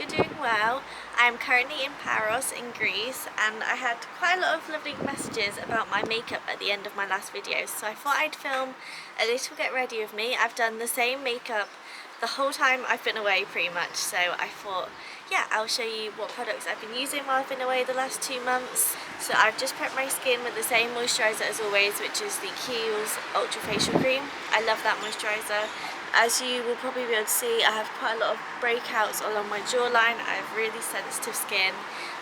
you're doing well. I'm currently in Paros in Greece, and I had quite a lot of lovely messages about my makeup at the end of my last video, so I thought I'd film a little get ready of me. I've done the same makeup the whole time I've been away pretty much, so I thought, yeah, I'll show you what products I've been using while I've been away the last 2 months. So I've just prepped my skin with the same moisturiser as always, which is the Kiehls Ultra Facial Cream. I love that moisturiser. As you will probably be able to see, I have quite a lot of breakouts along my jawline. I have really sensitive skin,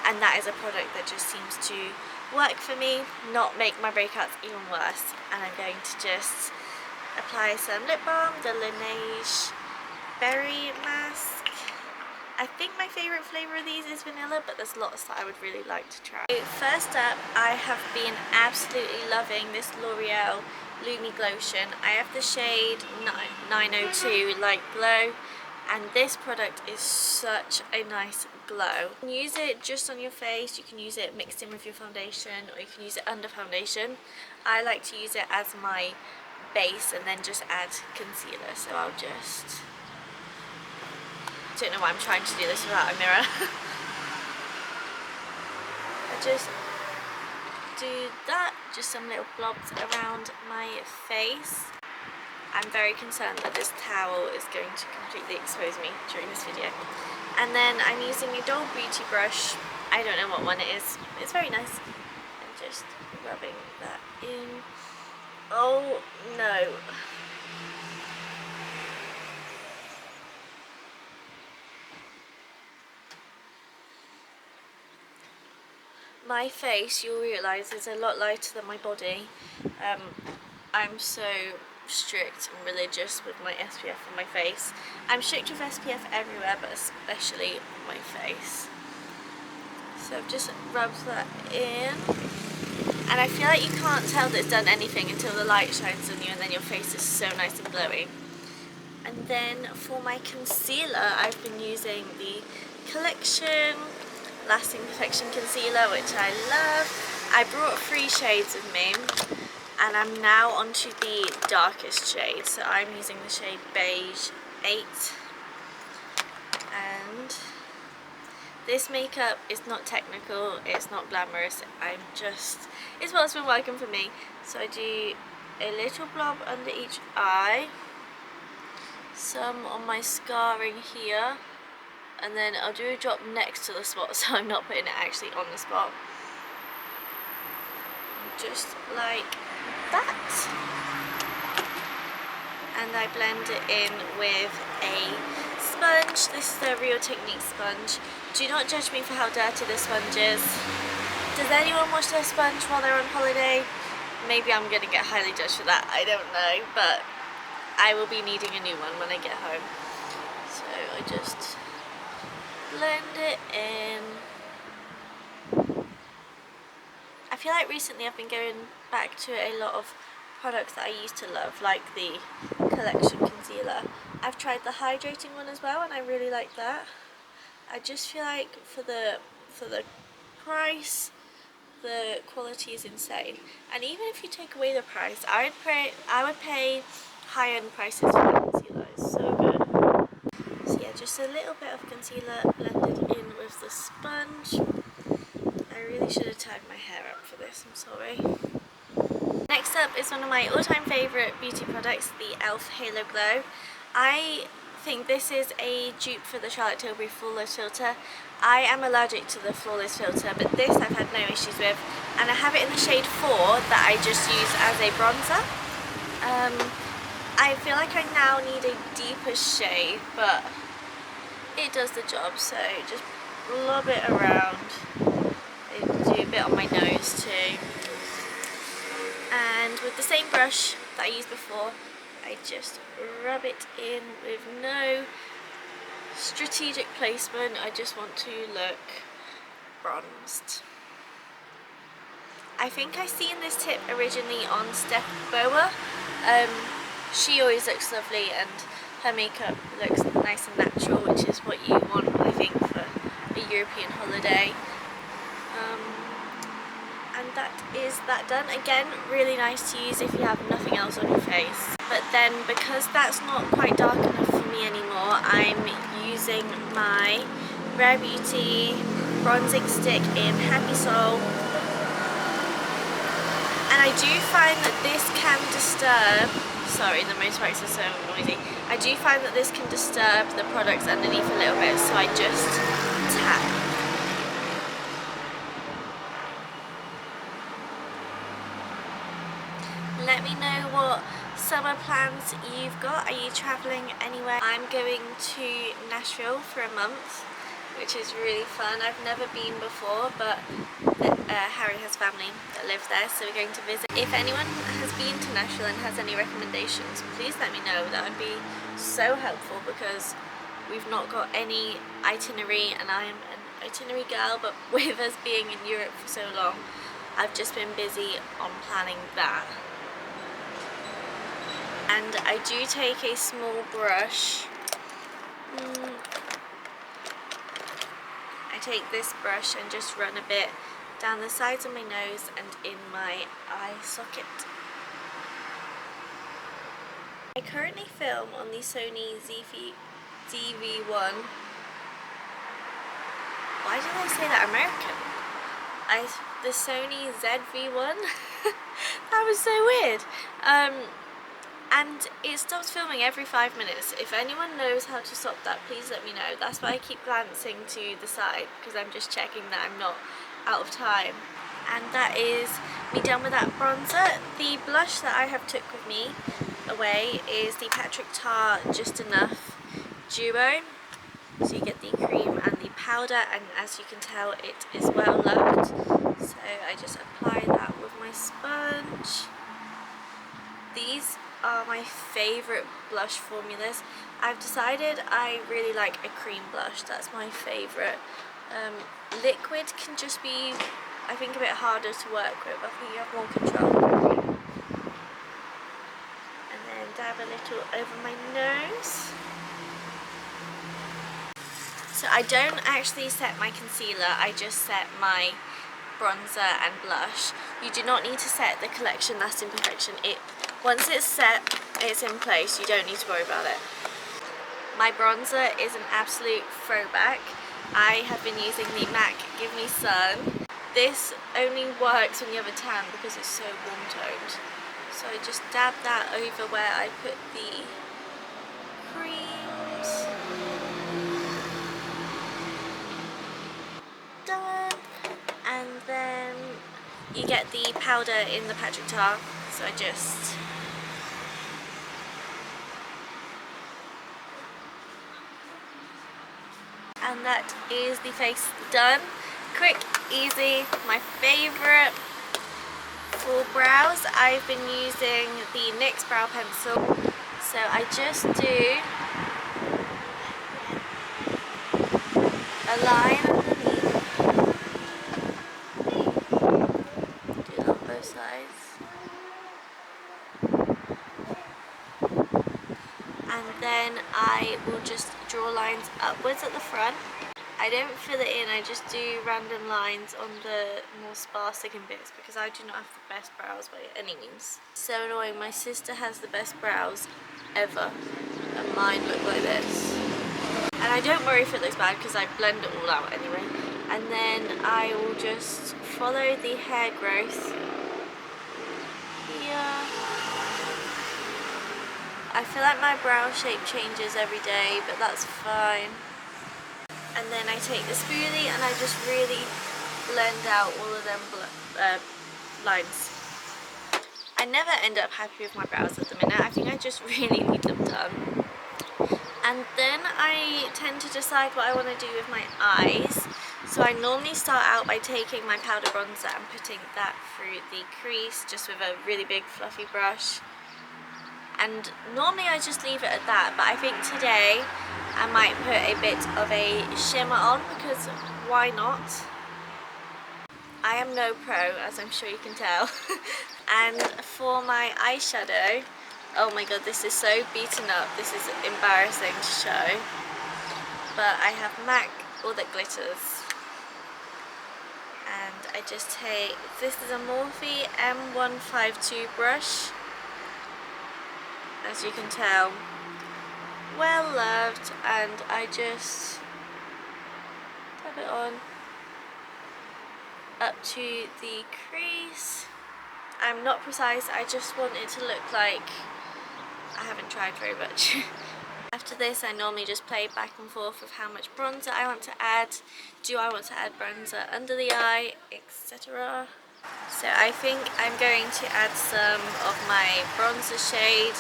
and that is a product that just seems to work for me, not make my breakouts even worse. And I'm going to just apply some lip balm, the Lash Berry Mask. I think my favourite flavour of these is vanilla, but there's lots that I would really like to try. First up, I have been absolutely loving this L'Oreal Lumi Glotion. I have the shade 902 Light Glow, and this product is such a nice glow. You can use it just on your face, you can use it mixed in with your foundation, or you can use it under foundation. I like to use it as my base and then just add concealer, so I'll just... I don't know why I'm trying to do this without a mirror. I just do that, just some little blobs around my face. I'm very concerned that this towel is going to completely expose me during this video. And then I'm using a Dull Beauty brush. I don't know what one it is, but it's very nice. I'm just rubbing that in. Oh no. My face, you'll realise, is a lot lighter than my body. I'm so strict and religious with my SPF on my face. I'm strict with SPF everywhere, but especially on my face. So I've just rubbed that in. And I feel like you can't tell that it's done anything until the light shines on you, and then your face is so nice and glowy. And then for my concealer, I've been using the Collection Lasting Perfection Concealer, which I love. I brought 3 shades with me, and I'm now onto the darkest shade. So I'm using the shade Beige 8. And this makeup is not technical, it's not glamorous, it's what's been working for me. So I do a little blob under each eye, some on my scarring here, and then I'll do a drop next to the spot, so I'm not putting it actually on the spot. Just like that. And I blend it in with a sponge. This is the Real Technique sponge. Do not judge me for how dirty this sponge is. Does anyone wash their sponge while they're on holiday? Maybe I'm going to get highly judged for that, I don't know, but I will be needing a new one when I get home. So I just blend it in. I feel like recently I've been going back to a lot of products that I used to love, like the Collection Concealer. I've tried the hydrating one as well, and I really like that. I just feel like for the price, the quality is insane. And even if you take away the price, I would pay high-end prices for the concealer. It's so good. So yeah, just a little bit of concealer blended in with the sponge. I really should have tied my hair up for this, I'm sorry. Next up is one of my all-time favourite beauty products, the e.l.f. Halo Glow. I think this is a dupe for the Charlotte Tilbury Flawless Filter. I am allergic to the Flawless Filter, but this I've had no issues with, and I have it in the shade 4 that I just use as a bronzer. I feel like I now need a deeper shade, but it does the job, so just blob it around. I do a bit on my nose too. And with the same brush that I used before, I just rub it in with no strategic placement. I just want to look bronzed. I think I seen this tip originally on Steph Boa. She always looks lovely, and her makeup looks nice and natural, which is what you want, I think, for a European holiday. And that is that done. Again, really nice to use if you have nothing else on your face. But then, because that's not quite dark enough for me anymore, I'm using my Rare Beauty bronzing stick in Happy Soul. And I do find that this can disturb, sorry the motorbikes are so noisy, I do find that this can disturb the products underneath a little bit, so I just tap. Let me know what summer plans you've got. Are you travelling anywhere? I'm going to Nashville for a month, which is really fun. I've never been before, but Harry has family that live there, so we're going to visit. If anyone has been to Nashville and has any recommendations, please let me know. That would be so helpful because we've not got any itinerary, and I am an itinerary girl, but with us being in Europe for so long, I've just been busy on planning that. And I do take a small brush. I take this brush and just run a bit down the sides of my nose and in my eye socket. I currently film on the Sony ZV-1. Why did I say that? American? The Sony ZV-1? That was so weird. And it stops filming every 5 minutes. If anyone knows how to stop that, please let me know. That's why I keep glancing to the side, because I'm just checking that I'm not out of time. And that is me done with that bronzer. The blush that I have took with me away is the Patrick Tar Just Enough Duo. So you get the cream and the powder, and as you can tell it is well loved. So I just apply that with my sponge. These are my favourite blush formulas. I've decided I really like a cream blush, that's my favourite. Liquid can just be, I think, a bit harder to work with. I think you have more control. And then dab a little over my nose. So I don't actually set my concealer, I just set my bronzer and blush. You do not need to set the collection Lasting Perfection. Once it's set, it's in place, you don't need to worry about it. My bronzer is an absolute throwback. I have been using the MAC Gimme Sun. This only works when you have a tan because it's so warm toned. So I just dab that over where I put the creams. Done. And then you get the powder in the Patrick Tar. So I just and that is the face done. Quick, easy, my favourite. For brows, I've been using the NYX brow pencil. So I just do a line underneath. Do that on both sides. And then I will just draw lines upwards at the front. I don't fill it in, I just do random lines on the more sparse looking bits because I do not have the best brows by any means. So annoying, my sister has the best brows ever and mine look like this. And I don't worry if it looks bad because I blend it all out anyway. And then I will just follow the hair growth here. I feel like my brow shape changes every day, but that's fine. And then I take the spoolie and I just really blend out all of them lines. I never end up happy with my brows at the minute. I think I just really need them done. And then I tend to decide what I want to do with my eyes. So I normally start out by taking my powder bronzer and putting that through the crease just with a really big fluffy brush. And normally I just leave it at that, but I think today I might put a bit of a shimmer on because why not? I am no pro, as I'm sure you can tell. And for my eyeshadow, oh my god, this is so beaten up, this is embarrassing to show. But I have MAC All That Glitters. And I just take, this is a Morphe M152 brush. As you can tell, well loved, and I just it on up to the crease. I'm not precise, I just want it to look like, I haven't tried very much. After this, I normally just play back and forth with how much bronzer I want to add. Do I want to add bronzer under the eye, etc. So I think I'm going to add some of my bronzer shade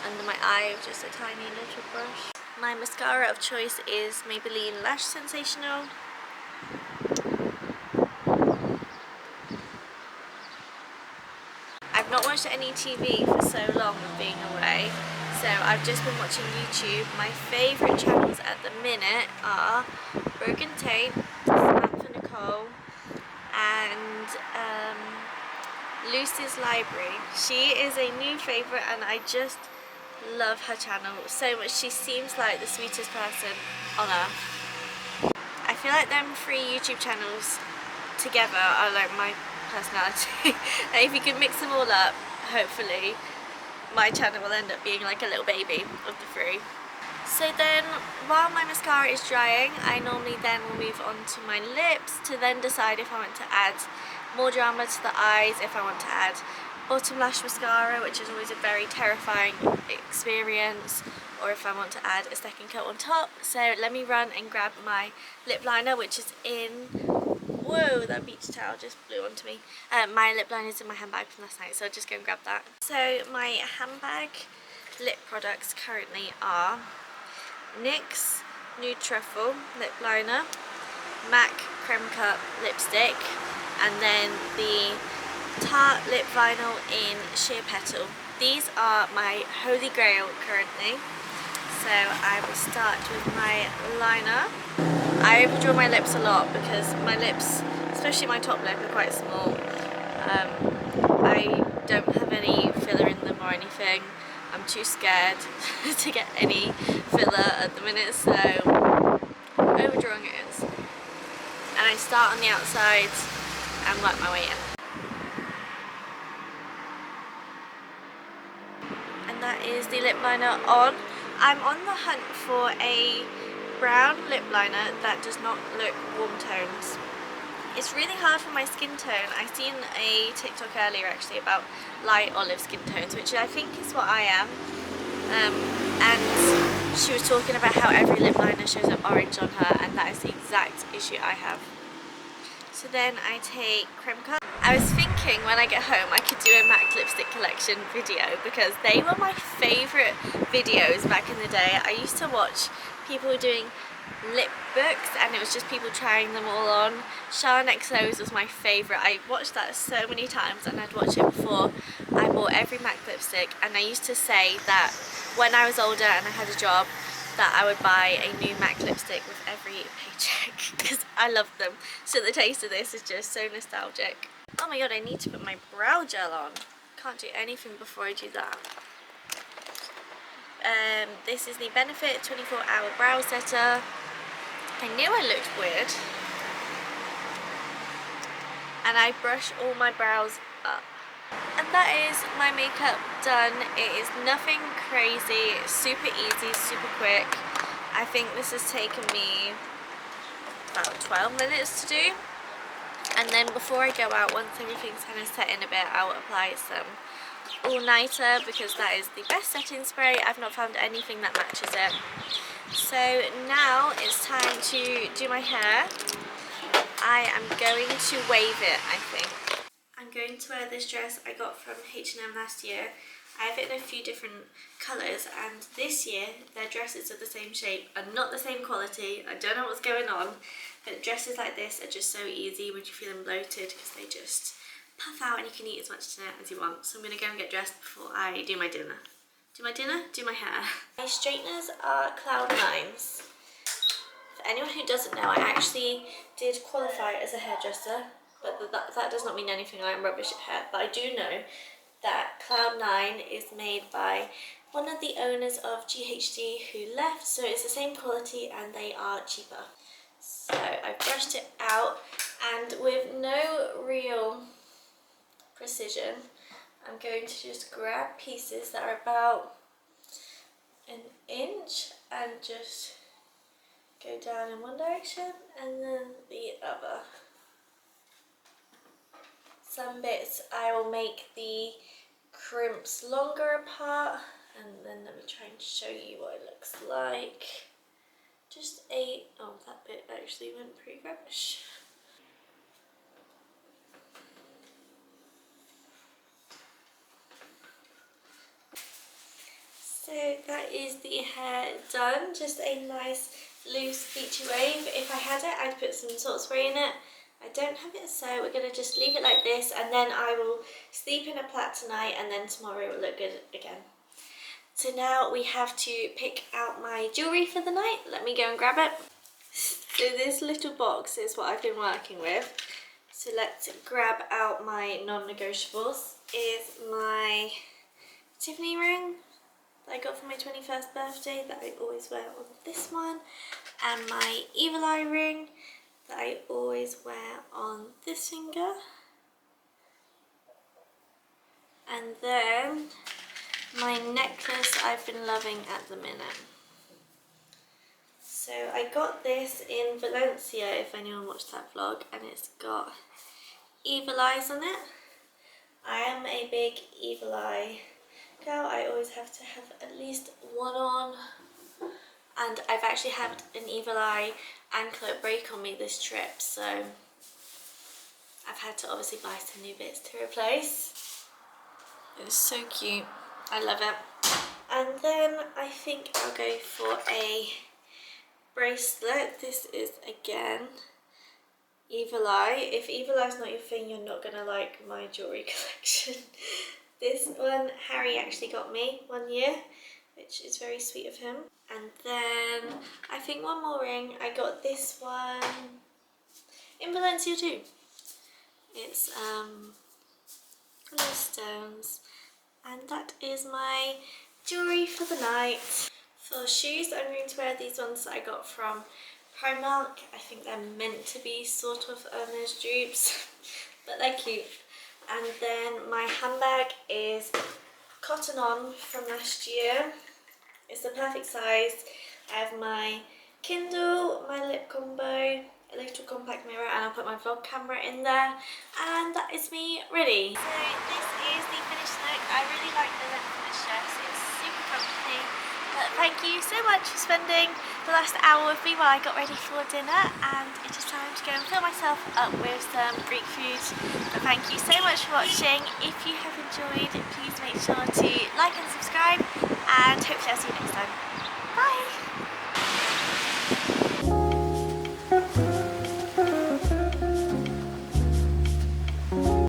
under my eye with just a tiny little brush. My mascara of choice is Maybelline Lash Sensational. I've not watched any TV for so long with being away, so I've just been watching YouTube. My favourite channels at the minute are Broken Tape, Samantha Nicole, and Lucy's Library. She is a new favourite and I just love her channel so much. She seems like the sweetest person on earth. I feel like them three YouTube channels together are like my personality. And if you can mix them all up, hopefully my channel will end up being like a little baby of the three. So then, while my mascara is drying, I normally then will move on to my lips to then decide if I want to add more drama to the eyes, if I want to add bottom lash mascara, which is always a very terrifying experience, or if I want to add a second coat on top. So let me run and grab my lip liner, which is in, whoa, that beach towel just blew onto me. My lip liner is in my handbag from last night, so I'll just go and grab that. So my handbag lip products currently are NYX Nude Truffle lip liner, MAC Creme Cup Lipstick, and then the Tarte Lip Vinyl in Sheer Petal. These are my holy grail currently. So I will start with my liner. I overdraw my lips a lot because my lips, especially my top lip, are quite small. I don't have any filler in them or anything. I'm too scared to get any filler at the minute, so overdrawing it is. And I start on the outside and work my way in. And that is the lip liner on. I'm on the hunt for a brown lip liner that does not look warm tones. It's really hard for my skin tone. I seen a TikTok earlier actually about light olive skin tones, which I think is what I am. And she was talking about how every lip liner shows up orange on her, and that is the exact issue I have. So then I take Creme Cup. I was thinking when I get home I could do a MAC lipstick collection video because they were my favourite videos back in the day. I used to watch people doing lip books and it was just people trying them all on. Charlotte XO's was my favourite. I watched that so many times and I'd watch it before I bought every MAC lipstick, and I used to say that when I was older and I had a job that I would buy a new MAC lipstick with every paycheck because I love them. So the taste of this is just so nostalgic. Oh my god, I need to put my brow gel on. Can't do anything before I do that. This is the Benefit 24-hour brow setter. I knew I looked weird. And I brush all my brows up. And that is my makeup done. It is nothing crazy, it's super easy, super quick. I think this has taken me about 12 minutes to do. And then before I go out, once everything's kind of set in a bit, I'll apply some all-nighter because that is the best setting spray. I've not found anything that matches it. So now it's time to do my hair. I am going to wave it, I think. I'm going to wear this dress I got from H&M last year. I have it in a few different colours, and this year their dresses are the same shape and not the same quality. I don't know what's going on, but dresses like this are just so easy when you're feeling bloated because they just puff out and you can eat as much dinner as you want. So I'm going to go and get dressed before I do my dinner. Do my dinner? Do my hair. My straighteners are Cloud 9s. For anyone who doesn't know, I actually did qualify as a hairdresser, but that does not mean anything. I am rubbish at hair, but I do know that Cloud 9 is made by one of the owners of GHD who left, so it's the same quality and they are cheaper. So I brushed it out, and with no real precision, I'm going to just grab pieces that are about an inch and just go down in one direction and then the other. Some bits I will make the crimps longer apart, and then let me try and show you what it looks like. Oh, that bit actually went pretty rubbish. So that is the hair done, just a nice loose beachy wave. If I had it, I'd put some salt spray in it. I don't have it, so we're going to just leave it like this, and then I will sleep in a plait tonight, and then tomorrow it will look good again. So now we have to pick out my jewellery for the night. Let me go and grab it. So this little box is what I've been working with. So let's grab out my non-negotiables. Is my Tiffany ring that I got for my 21st birthday that I always wear on this one, and my Evil Eye ring that I always wear on this finger, and then my necklace I've been loving at the minute. So I got this in Valencia, if anyone watched that vlog, and it's got evil eyes on it. I am a big evil eye girl. I always have to have at least one on, and I've actually had an evil eye anklet break on me this trip, so I've had to obviously buy some new bits to replace. It's so cute, I love it. And then I think I'll go for a bracelet. This is again Evil Eye. If Evil Eye's not your thing, you're not gonna like my jewellery collection. This one Harry actually got me one year, which is very sweet of him. And then I think one more ring. I got this one in Valencia too. It's little stones, and that is my jewellery for the night. For shoes, I'm going to wear these ones that I got from Primark. I think they're meant to be sort of owner's dupes, but they're cute. And then my handbag is Cotton On from last year. It's the perfect size. I have my Kindle, my lip combo, a little compact mirror, and I'll put my vlog camera in there. And that is me ready. So this is the finished look. I really like the length of this dress. It's super comfy. But thank you so much for spending the last hour with me while I got ready for dinner, and it is time to go and fill myself up with some Greek food. But thank you so much for watching. If you have enjoyed, please make sure to like and subscribe, and hopefully I'll see you next time.